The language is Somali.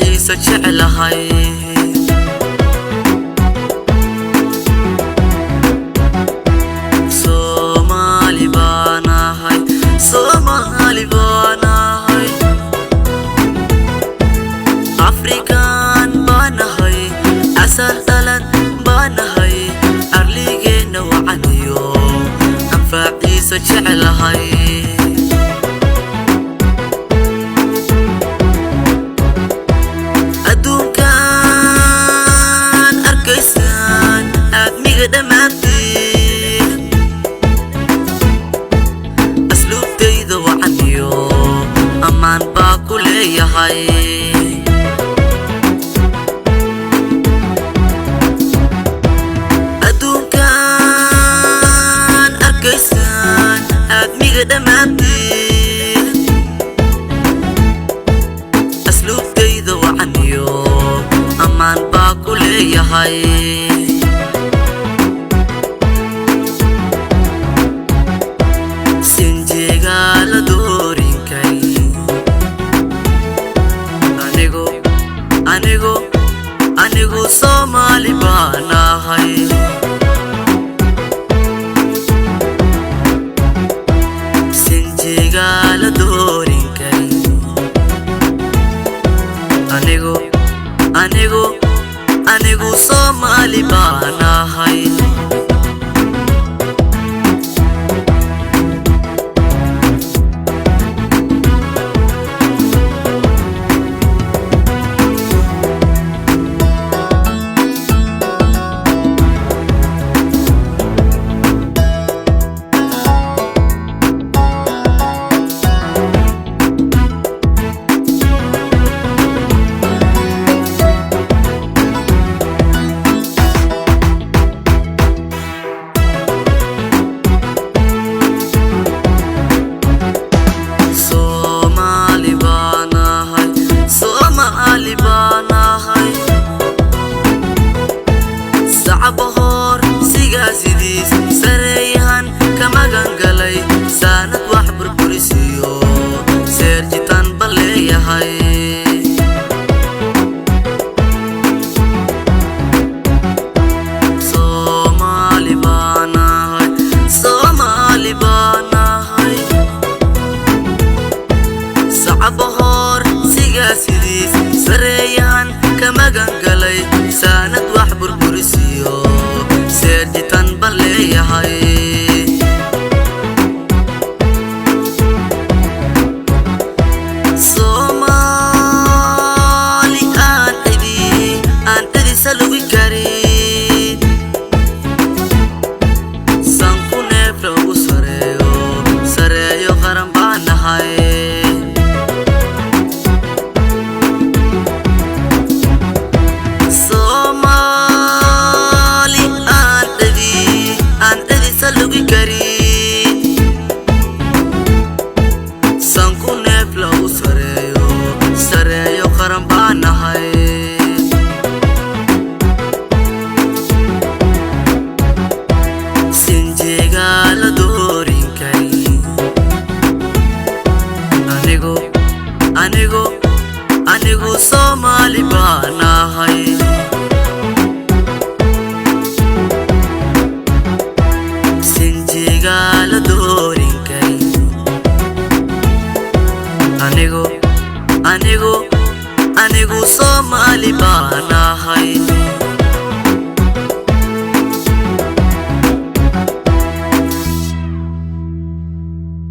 عيسى جعلهاي Somali banahay Somali banahay African banahay asal talan banahay arligeena wacaniyo anfaaciisa jeclahay adduunkan arkaysan aadmiga dhammaantiin asluubtayda wacaniyo ammaan baa ku leeyahay adduunkan arkaysan aadmiga dhammaantiin asluubtayda wacaniyo ammaan baa ku leeyahay sinjeegaala doorinkay anigu Somali baanahay sinjeegaala doorinkay anigu Somali baanahay Somali banahay sacabahor sigaasidiis sareeyahan ka magangalay saanad wax burburisiyo seerjitaan baan leeyahay Somali banahay sacabahor sigaasidiis sareeyahan ka magangalay saanad wax burburisiyo seerjitaan baan leeyahay Somali aan cidi salugi karin sanku neefla ugu sareeyo qaran baan nahay Somali aan cidi salugi karin